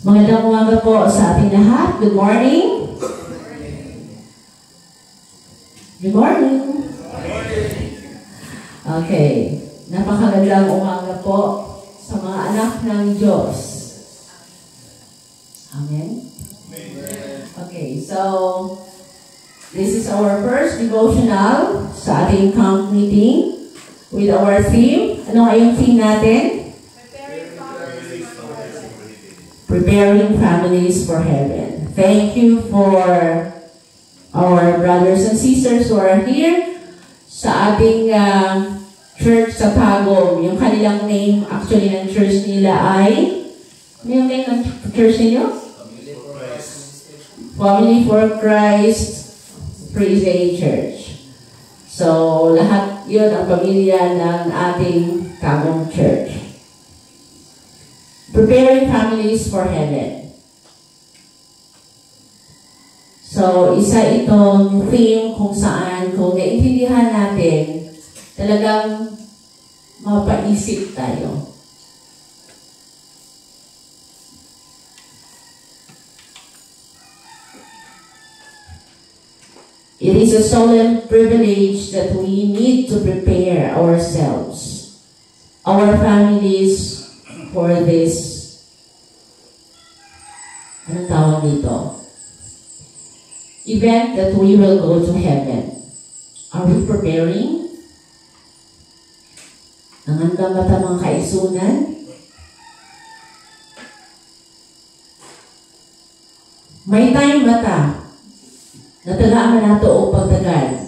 Magandang umaga po sa ating lahat. Good morning. Good morning. Okay. Napakagandang umaga po sa mga anak ng Diyos. Amen. Okay, so this is our first devotional sa ating camp meeting with our theme. Ano nga yung theme natin? Preparing families for heaven. Thank you for our brothers and sisters who are here sa ating church sa Tagum. Yung kanilang name actually ng church nila ay, ano yung name ng church ninyo? Family for Christ Praise Day Church. So, lahat yun ang pamilya ng ating Tagum Church. Preparing families for heaven. So, isa itong theme kung saan, kung naintindihan natin, talagang mapaisip tayo. It is a solemn privilege that we need to prepare ourselves, our families, for this, anong tawag dito? Event that we will go to heaven. Are we preparing? Nangandang ba ta mga kaisunan? May time ba ta? Natagaan na nato o pagtagal?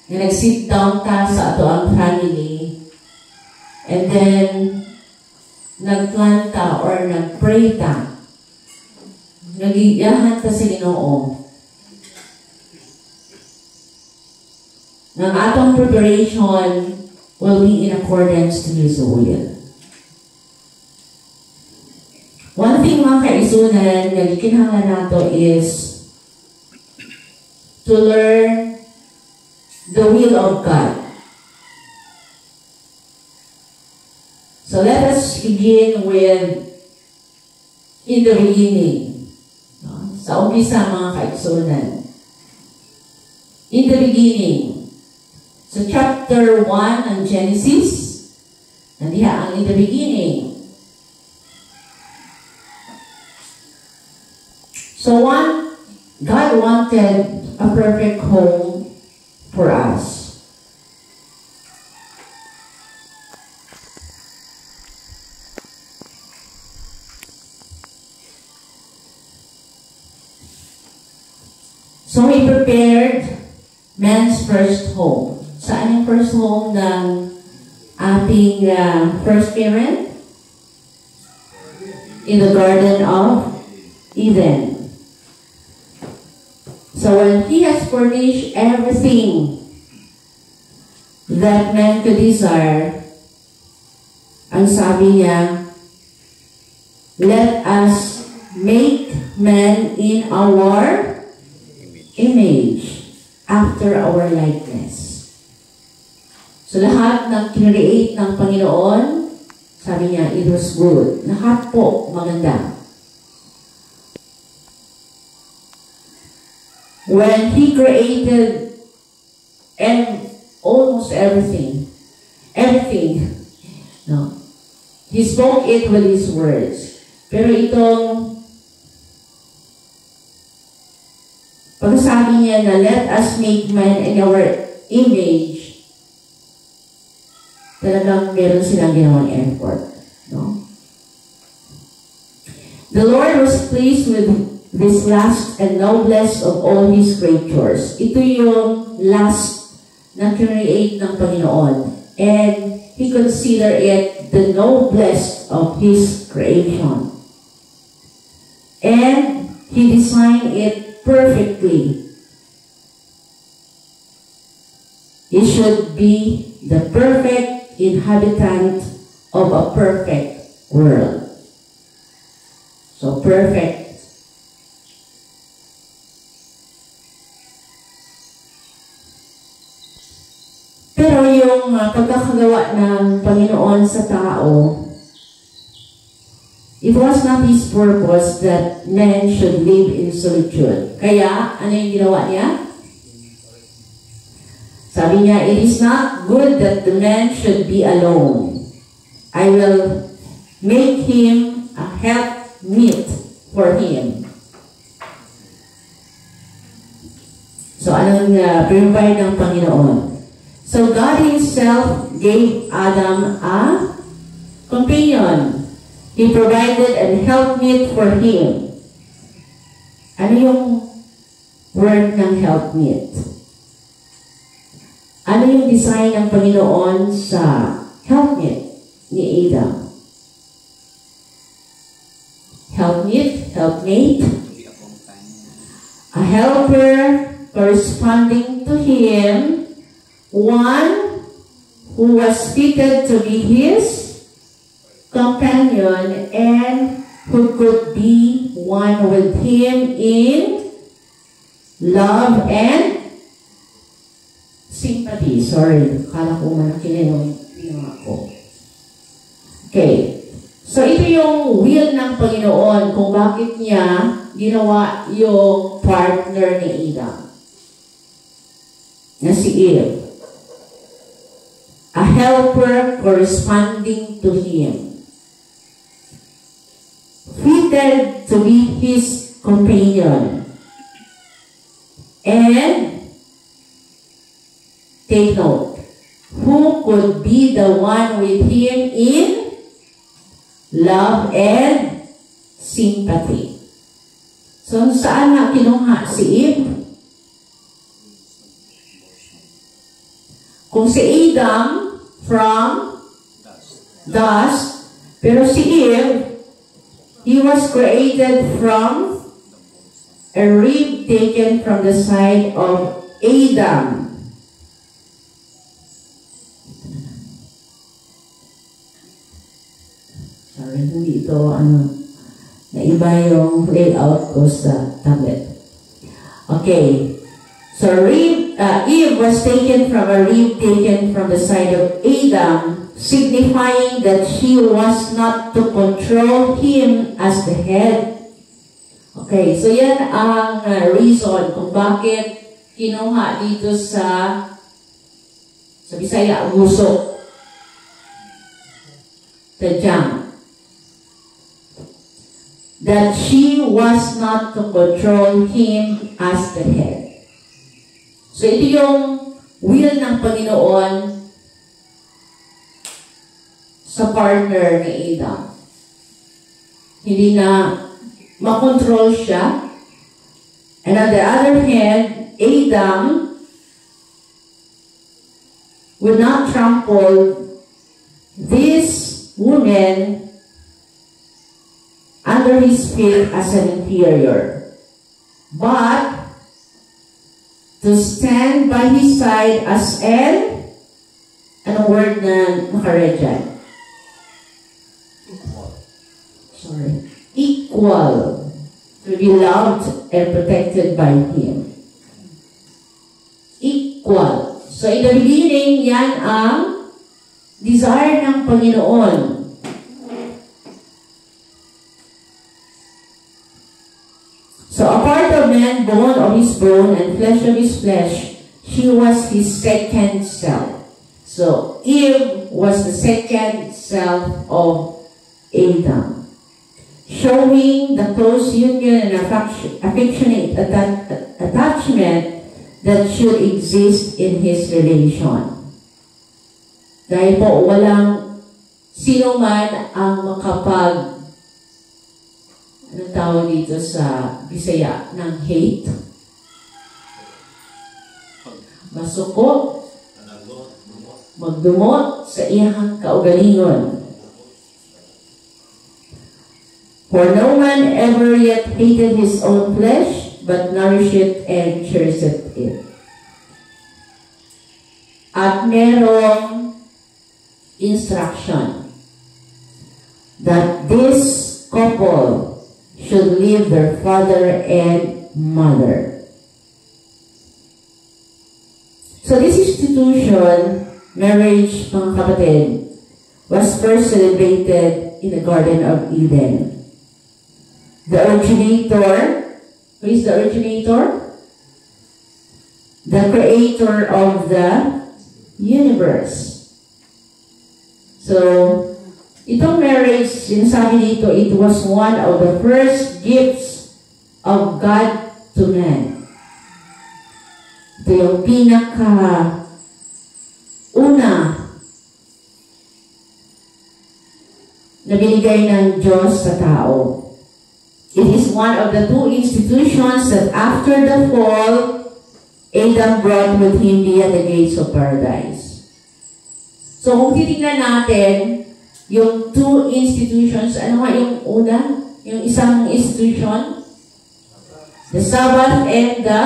Na nag-sit down ta sa ato ang family and then nagplan ta or nagpray ta, nagiyahan ta sa Ginoo ng atong preparation will be in accordance to His will. One thing mga kaisunan na gikinahanglan nato is to learn the will of God. So let us begin with in the beginning. No? Sa umpisa mga kaigsunan. In the beginning. So chapter 1 ng Genesis, nandiha ang in the beginning. So God wanted a perfect home for us. So we prepared man's first home. Saan yung first home ng ating first parent? In the Garden of Eden. So when He has furnished everything that man could desire, ang sabi niya, let us make man in our image, after our likeness. So lahat ng kinreate ng Panginoon, sabi niya, it was good. Lahat po maganda. When He created and almost everything, no, He spoke it with His words. Pero itong pagsasabi niya na let us make man in our image, talagang meron silang ginawang effort. No? The Lord was pleased with this last and noblest of all His creatures. Ito yung last na create ng Panginoon. And He considered it the noblest of His creation. And He designed it perfectly. He should be the perfect inhabitant of a perfect world. So perfect. Pero yung pagkakagawa ng Panginoon sa tao, It was not his purpose that men should live in solitude. Kaya, ano yung ginawa niya? Sabi niya, it is not good that the man should be alone. I will make him a helpmeet for him. So, anong provide ng Panginoon? So, God Himself gave Adam a companion. He provided a helpmeet for him. Ano yung word ng helpmeet? Ano yung design ng Panginoon sa helpmeet ni Adam? Helpmeet, helpmate, a helper corresponding to him, one who was fitted to be his companion and who could be one with him in love and sympathy. Sorry, kala ko malaki na yung ako. Okay. So, ito yung will ng Panginoon kung bakit niya ginawa yung partner ni Adam na si Eve. A helper corresponding to him. Fitted to be his companion. And, take note, who could be the one with him in love and sympathy. So, saan na kinuha si Eve? Kung si Adam from dust, pero si Eve, he was created from a rib taken from the side of Adam. Sorry, hindi ito, naiba yung layout ko sa tablet. Okay. So, Eve was taken from a rib taken from the side of Adam, signifying that she was not to control him as the head. Okay, so yan ang reason kung bakit kinuha dito sa Bisaya, guso. Tadyang. That she was not to control him as the head. So ito yung will ng Panginoon sa partner ni Adam. Hindi na makontrol siya. And on the other hand, Adam would not trample this woman under his feet as an inferior, but to stand by his side as anong word na nakaread dyan? Equal. To be loved and protected by him. Equal. So, in the beginning, yan ang desire ng Panginoon. So, a part of man, bone of his bone, and flesh of his flesh, she was his second self. So, Eve was the second self of Adam. Showing the close union and affectionate attachment that should exist in his relation. Dahil po walang sino man ang makapag anong tawag dito sa Bisaya ng hate, masuko, magdumot sa iyang kaugalingon. For no man ever yet hated his own flesh, but nourished it and cherished it. At merong instruction that this couple should leave their father and mother. So this institution, marriage, mga kapatid, was first celebrated in the Garden of Eden. The originator, who is the originator? The creator of the universe. So, itong marriage, sinasabi dito, it was one of the first gifts of God to man. Ito yung una na binigay ng Diyos sa tao. It is one of the two institutions that after the fall, Adam brought with him via the gates of paradise. So kung titignan natin, yung two institutions, ano nga yung una? Yung isang institution? The Sabbath and the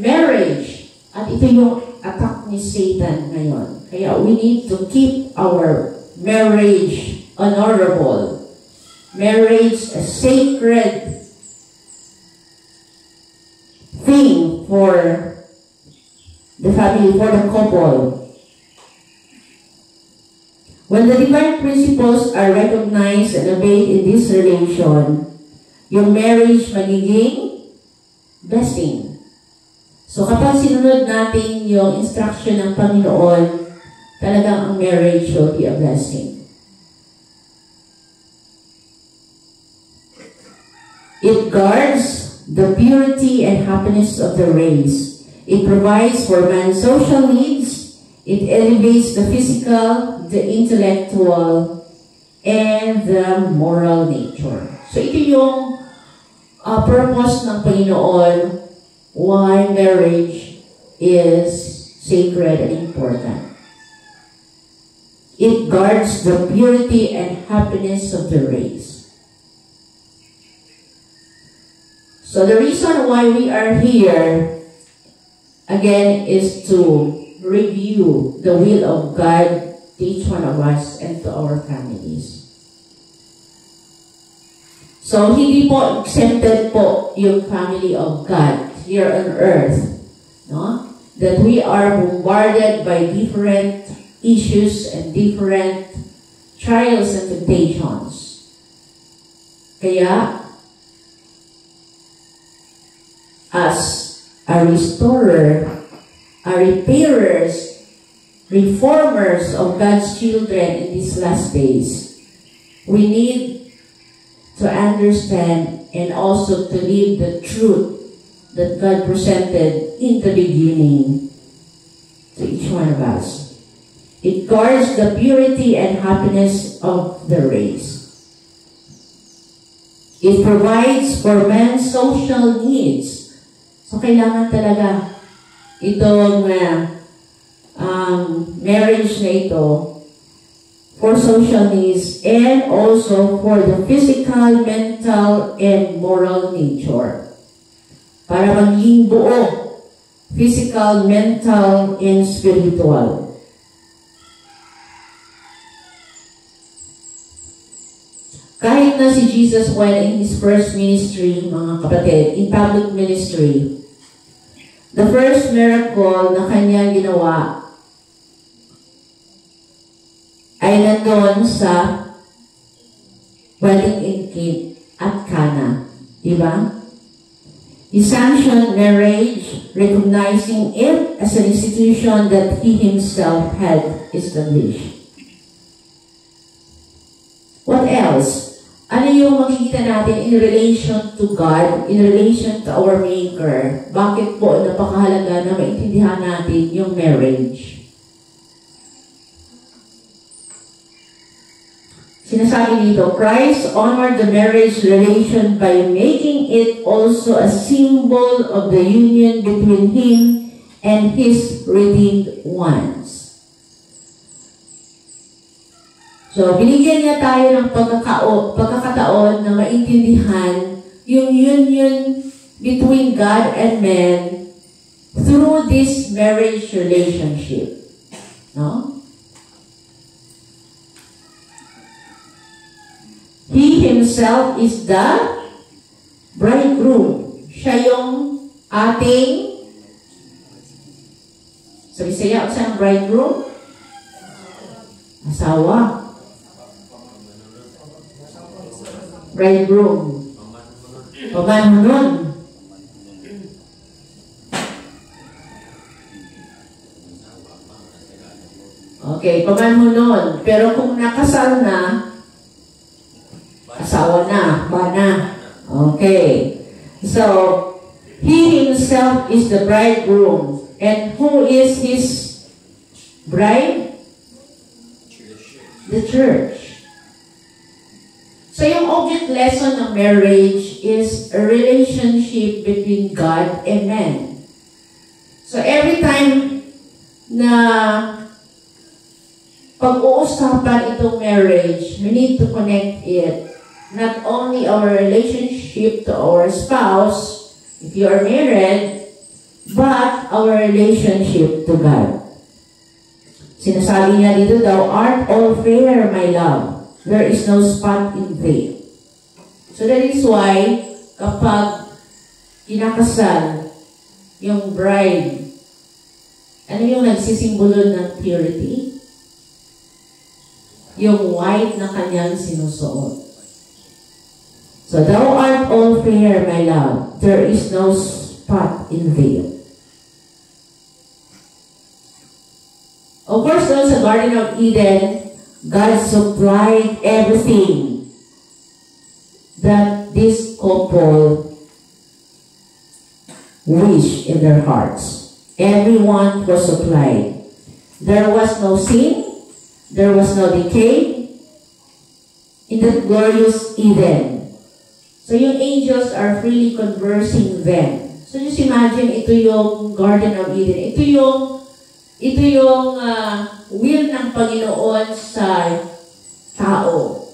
marriage. At ito yung attack ni Satan ngayon. Kaya we need to keep our marriage honorable. Marriage a sacred thing for the family, for the couple. When the divine principles are recognized and obeyed in this relation, yung marriage magiging blessing. So kapag sinunod natin yung instruction ng Panginoon, talagang ang marriage will be a blessing. It guards the purity and happiness of the race. It provides for man's social needs. It elevates the physical, the intellectual, and the moral nature. So ito yung purpose ng Panginoon why marriage is sacred and important. It guards the purity and happiness of the race. So the reason why we are here, again, is to review the will of God to each one of us and to our families. So hindi po exempted po yung family of God here on earth, no? That we are bombarded by different issues and different trials and temptations. Kaya, as a restorer, a repairers, reformers of God's children in these last days, we need to understand and also to live the truth that God presented in the beginning to each one of us. It guards the purity and happiness of the race. It provides for man's social needs. So, kailangan talaga itong marriage na ito for social needs and also for the physical, mental, and moral nature. Para maging buo, physical, mental, and spiritual. Kahit na si Jesus while in His first ministry, mga kapatid, in public ministry, the first miracle na Kanyang ginawa ay nandun sa wedding in at Cana. Diba? He sanctioned marriage, recognizing it as an institution that He Himself had established. What else? Ano yung makikita natin in relation to God, in relation to our Maker? Bakit po napakahalaga na maintindihan natin yung marriage? Sinasabi dito, Christ honored the marriage relation by making it also a symbol of the union between Him and His redeemed ones. So, binigyan niya tayo ng pagkakataon na maintindihan yung union between God and man through this marriage relationship. No? He Himself is the bridegroom. Siya yung ating, sa Bisaya, saan bridegroom? Asawa. Bridegroom. Pamanhunon. Okay, pamanhunon. Pero kung nakasal na, asawa na, bana. Okay. So, he himself is the bridegroom. And who is his bride? The church. So, yung object lesson ng marriage is a relationship between God and man. So, every time na pag-uusapan itong marriage, we need to connect it. Not only our relationship to our spouse, if you are married, but our relationship to God. Sinasabi niya dito, thou art all fair, my love. There is no spot in thee. So that is why, kapag kinakasal yung bride, ano yung nagsisimbolo ng purity? Yung white na kanyang sinusuot. So, thou art all fair, my love. There is no spot in thee. Of course, doon sa Garden of Eden, God supplied everything that this couple wish in their hearts. Everyone was supplied. There was no sin. There was no decay in that glorious Eden. So yung angels are freely conversing then. So just imagine, ito yung Garden of Eden. Ito yung will ng Panginoon sa tao.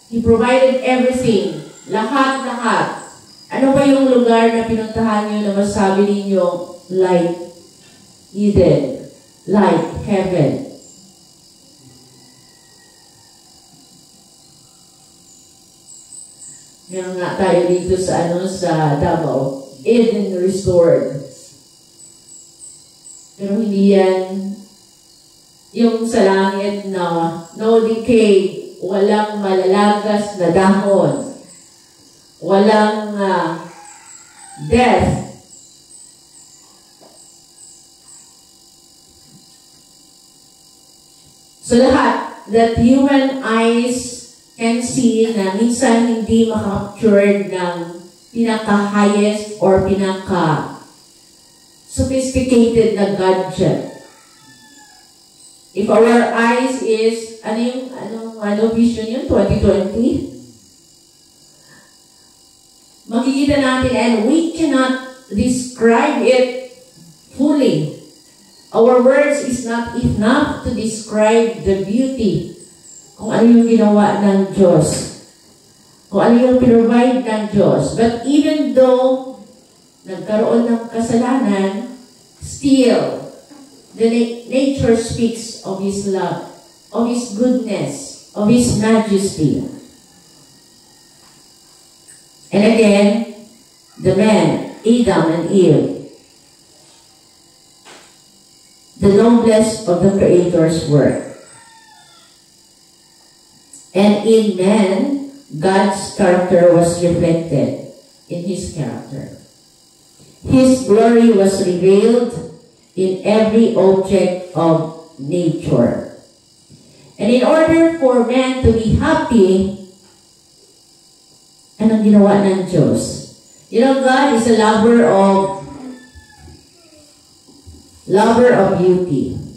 He provided everything. Lahat-lahat. Ano ba yung lugar na pinuntahan nyo na masabi ninyo, like Eden, like heaven? Meron nga tayo dito sa Davao, Eden Restored. Pero hindi yan yung sa langit na no decay, walang malalagas na dahon, walang death. So lahat that human eyes can see na minsan hindi makaptured ng pinaka-highest or pinaka-sophisticated na gadget. If our eyes is, ano vision yun? 2020? Makikita natin and we cannot describe it fully. Our words is not enough to describe the beauty. Kung ano yung ginawa ng Diyos. Kung ano yung provide ng Diyos. But even though nagkaroon ng kasalanan, still, the nature speaks of His love, of His goodness, of His majesty. And again, the man, Adam and Eve, the noblest of the Creator's work. And in man, God's character was reflected in His character. His glory was revealed in every object of nature. And in order for man to be happy, anong ginawa ng Diyos? You know, God is a lover of beauty.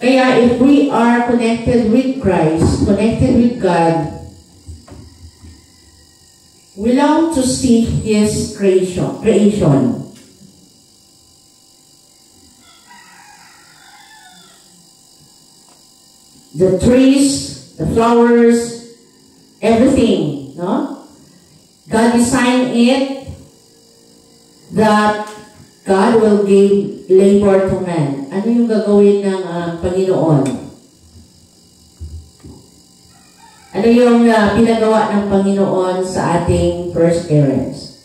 Kaya if we are connected with Christ, connected with God, we long to see His creation. The trees, the flowers, everything, no? God designed it that God will give labor to man. Ano yung gagawin ng Panginoon? Ano yung pinagawa ng Panginoon sa ating first parents?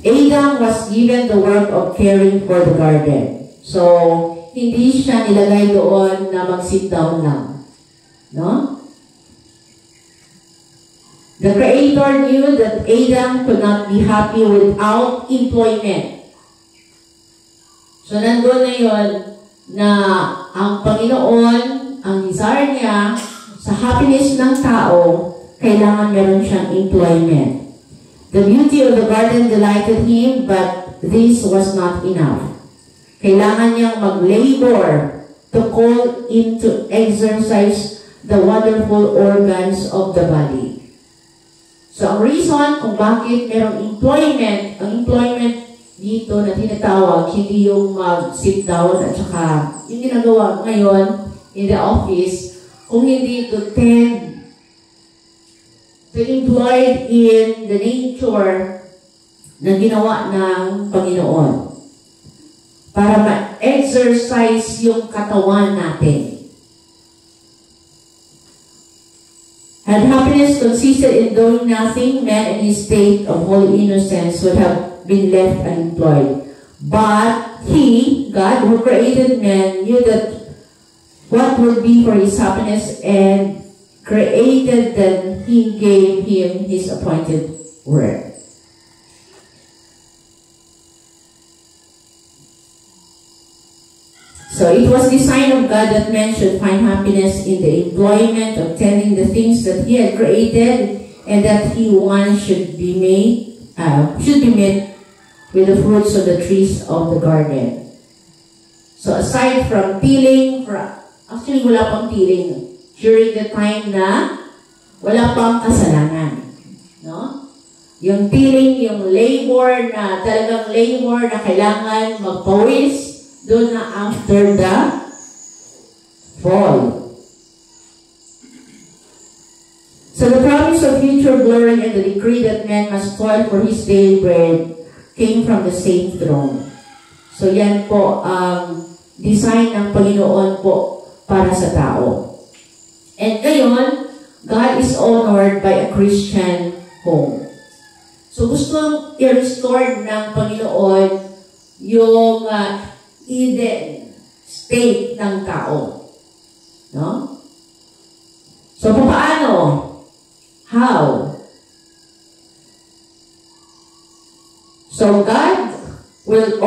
Adam was given the work of caring for the garden. So, hindi siya nilagay doon na mag-sit down lang. No? The Creator knew that Adam could not be happy without employment. So, nandun na yun na ang Panginoon, ang desire niya sa happiness ng tao, kailangan meron siyang employment. The beauty of the garden delighted him, but this was not enough. Kailangan niyang mag-labor to call him to exercise the wonderful organs of the body. So, ang reason kung bakit merong employment, ang employment dito na tinatawag, hindi yung mag-sit down at saka yung ginagawa ngayon in the office, kung hindi to tend to employed in the nature na ginawa ng Panginoon para ma-exercise yung katawan natin. Had happiness consisted in doing nothing, man in his state of holy innocence would have been left unemployed. But he, God, who created man, knew that what would be for his happiness and created that he gave him his appointed work. So it was the sign of God that man should find happiness in the employment of tending the things that he had created, and that he one should be met with the fruits of the trees of the garden. So aside from tilling, actually wala pang tilling during the time na wala pang kasalanan. No? Yung tilling, yung labor na talagang labor na kailangan magpawis, doon na after the fall. So the promise of future glory and the decree that man must toil for his daily bread came from the same throne. So yan po ang design ng Panginoon po para sa tao. And ngayon, God is honored by a Christian home. So gusto i-restore ng Panginoon yung Eden state ng tao. No? So paano? How? So God will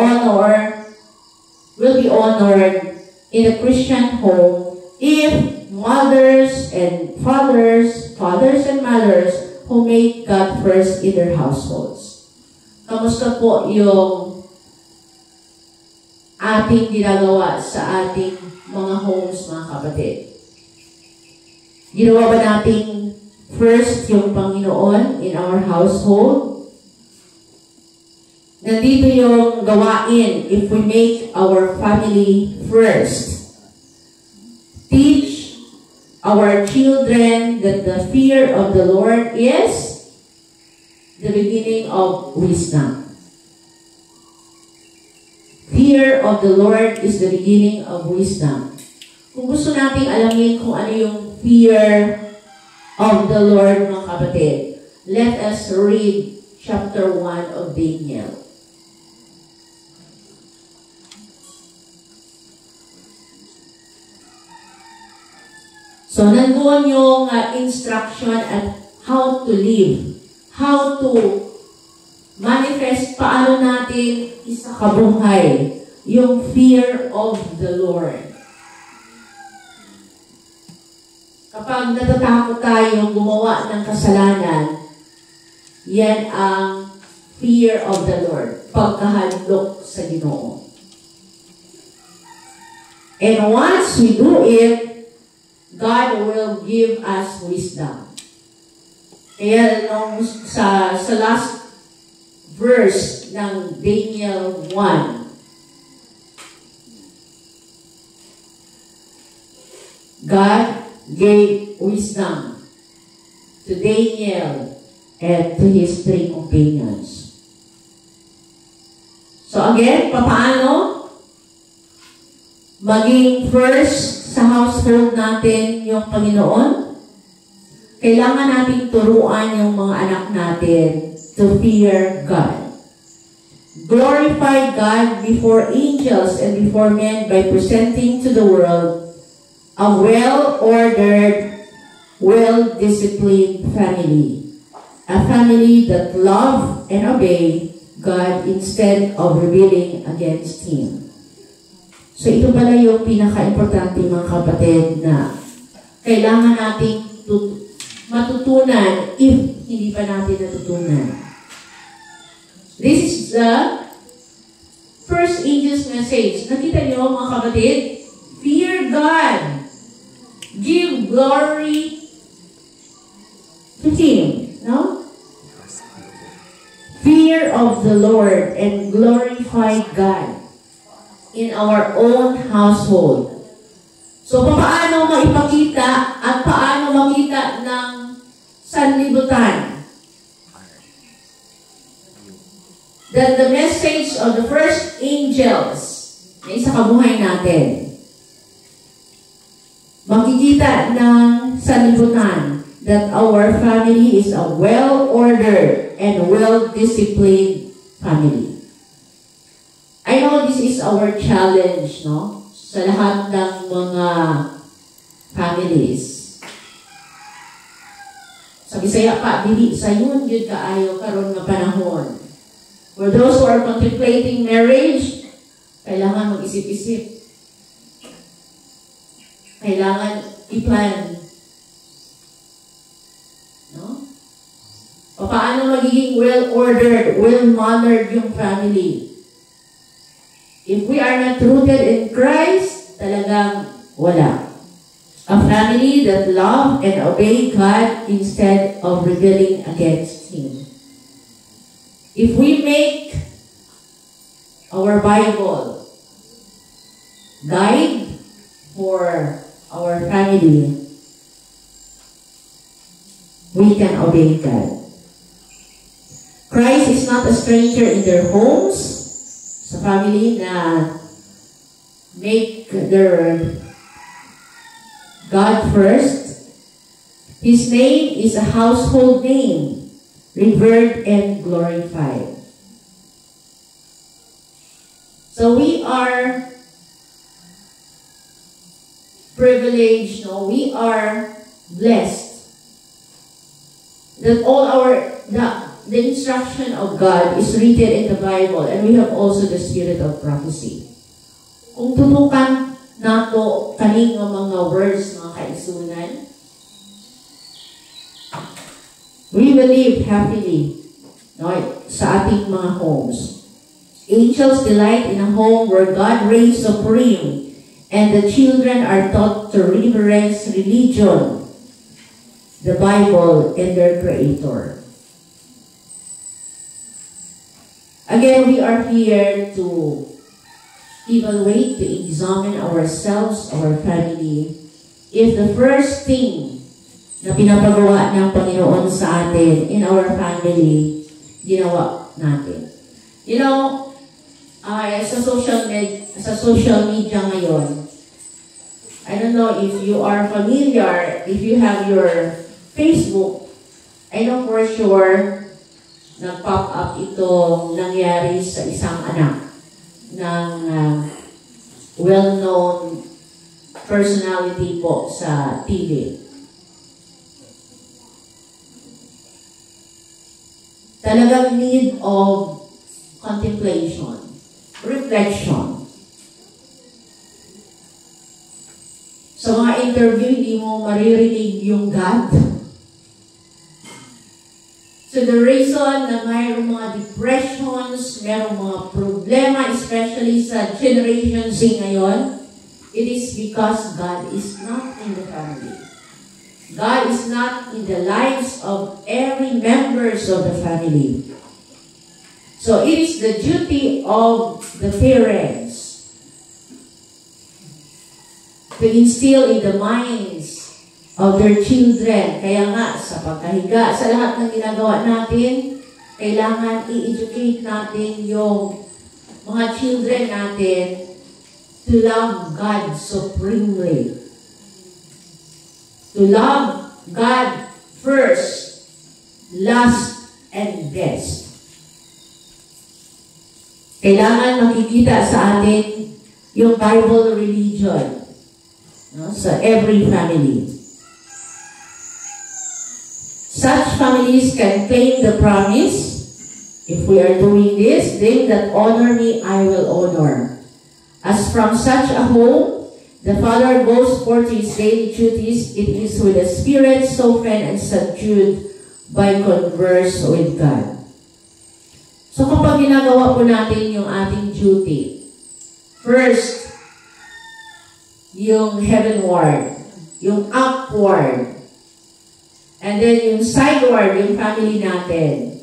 be honored in a Christian home if mothers and fathers and mothers who make God first in their households. Kamusta po yung ating ginagawa sa ating mga homes, mga kapatid? Ginawa ba nating first yung Panginoon in our household? Nandito yung gawain if we make our family first. Teach our children that the fear of the Lord is the beginning of wisdom. Fear of the Lord is the beginning of wisdom. Kung gusto nating alamin kung ano yung fear of the Lord, mga kapatid, let us read chapter 1 of Daniel. So, nandoon yung instruction at how to live, how to manifest, paano natin isakabuhay yung fear of the Lord. Kapag natatakot tayo gumawa ng kasalanan, yan ang fear of the Lord, pagkahandog sa Ginoo. And once we do it, God will give us wisdom. Kaya sa last verse ng Daniel 1, God gave wisdom to Daniel and to his 3 companions. So again, paano maging first sa household natin yung Panginoon? Kailangan natin turuan yung mga anak natin to fear God. glorify God before angels and before men by presenting to the world a well-ordered, well-disciplined family. A family that love and obey God instead of rebelling against Him. So ito pala yung pinaka-importante mga kapatid na kailangan nating matutunan if hindi pa natin natutunan. This is the first angel's message. Nakita niyo mga kapatid? Fear God. Give glory to Him. No? Fear of the Lord and glorify God in our own household. So, paano maipakita at paano makita ng sanlibutan that the message of the first angels na isa kabuhay natin, makikita ng sanlibutan that our family is a well-ordered and well-disciplined family. I know this is our challenge, no? Sa lahat ng mga families. Sa Bisaya pa, dili sa yun yun kaayo karon nga panahon. For those who are contemplating marriage, kailangan mag-isip-isip. Kailangan i-plan. No? Paano magiging well-ordered, well-mannered yung family? If we are not rooted in Christ, talagang wala. A family that love and obey God instead of rebelling against Him. If we make our Bible guide for our family, we can obey God. Christ is not a stranger in their homes. Sa family na make their God first, His name is a household name, revered and glorified. So we are privileged, no? We are blessed that all the instruction of God is written in the Bible, and we have also the spirit of prophecy. Kung tutukan nato kaning mga words, mga kaisunan, we will live happily, no, sa ating mga homes. Angels delight in a home where God reigns supreme, and the children are taught to reverence religion, the Bible, and their Creator. Again, we are here to evaluate, to examine ourselves, our family. If the first thing na pinapagawa ng Panginoon sa atin in our family, ginawa natin. You know, sa social media ngayon, I don't know if you are familiar, if you have your Facebook, I know for sure nag-pop up itong nangyari sa isang anak ng well-known personality po sa TV. Talagang need of contemplation, reflection. Sa mga interview, hindi mo maririnig yung God. So the reason na mayroong mga depressions, mayroong mga problema, especially sa Generation Z ngayon, it is because God is not in the family. God is not in the lives of every members of the family. So it is the duty of the parents to instill in the minds of their children. Kaya nga, sa pagkahiga, sa lahat ng ginagawa natin, kailangan i-educate natin yung mga children natin to love God supremely. To love God first, last, and best. Kailangan makikita sa atin yung Bible religion, no, sa every family. Such families can claim the promise, if we are doing this, them that honor me, I will honor. As from such a home, the father goes forth to his daily duties, it is with a spirit softened and subdued by converse with God. So kapag ginagawa po natin yung ating duty, first, yung heavenward, yung upward, and then yung sideward, yung family natin.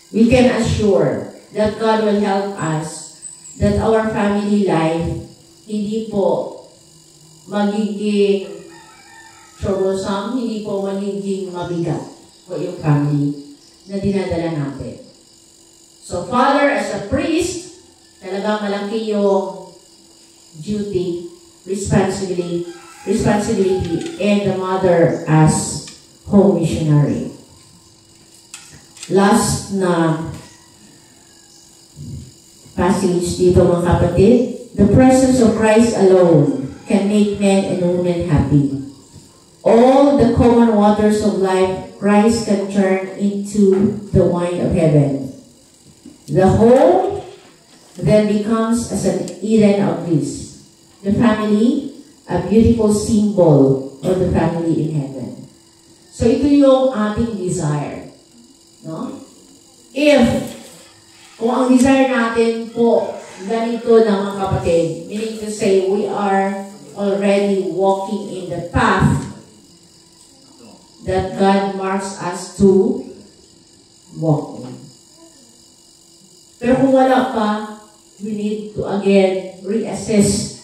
We can assure that God will help us that our family life hindi po magiging troublesome, hindi po magiging mabigat po yung family na dinadala natin. So, father as a priest, talagang malaki yung duty, responsibility, and the mother as home missionary. Last na passage dito mga kapatid, the presence of Christ alone can make men and women happy. All the common waters of life, Christ can turn into the wine of heaven. The home then becomes as an Eden of bliss. The family, a beautiful symbol of the family in heaven. So ito yung ating desire. No? Kung ang desire natin po, ganito na mga kapatid, meaning to say, we are already walking in the path that God marks us to walk in. Pero kung wala pa, we need to again reassess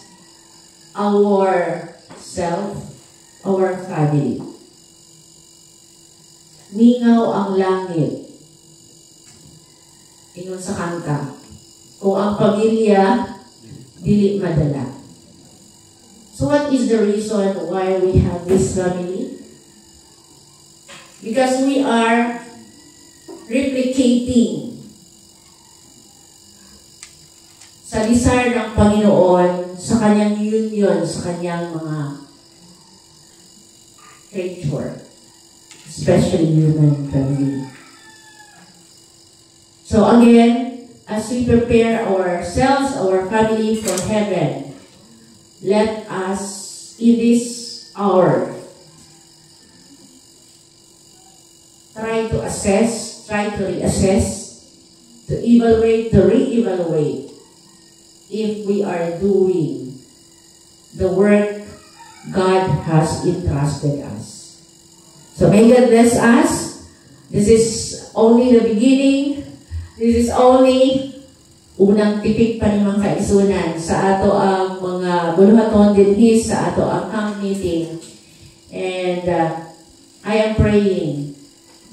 our self, our family. Mingaw ang langit. Ingon sa kanta, kung ang pamilya, dili madala. So what is the reason why we have this family? Because we are replicating sa desire ng Panginoon sa kanyang union, sa kanyang mga creature, especially human family. So again, as we prepare ourselves, our family for heaven, let us in this hour try to assess, try to reassess, to evaluate, to re-evaluate if we are doing the work God has entrusted us. So may God bless us. This is only the beginning. This is only unang tipik pa naman kaisunan sa ato ang mga buluhaton dinhi sa ato ang camp meeting. And I am praying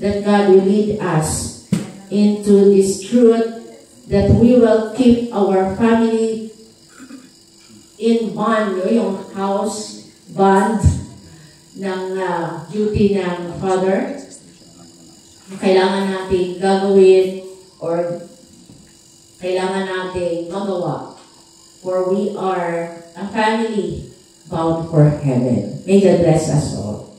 that God will lead us into this truth, that we will keep our family in bond, yung house bond ng duty ng Father. Kailangan natin gagawin or kailangan natin magawa, for we are a family bound for heaven. May God bless us all.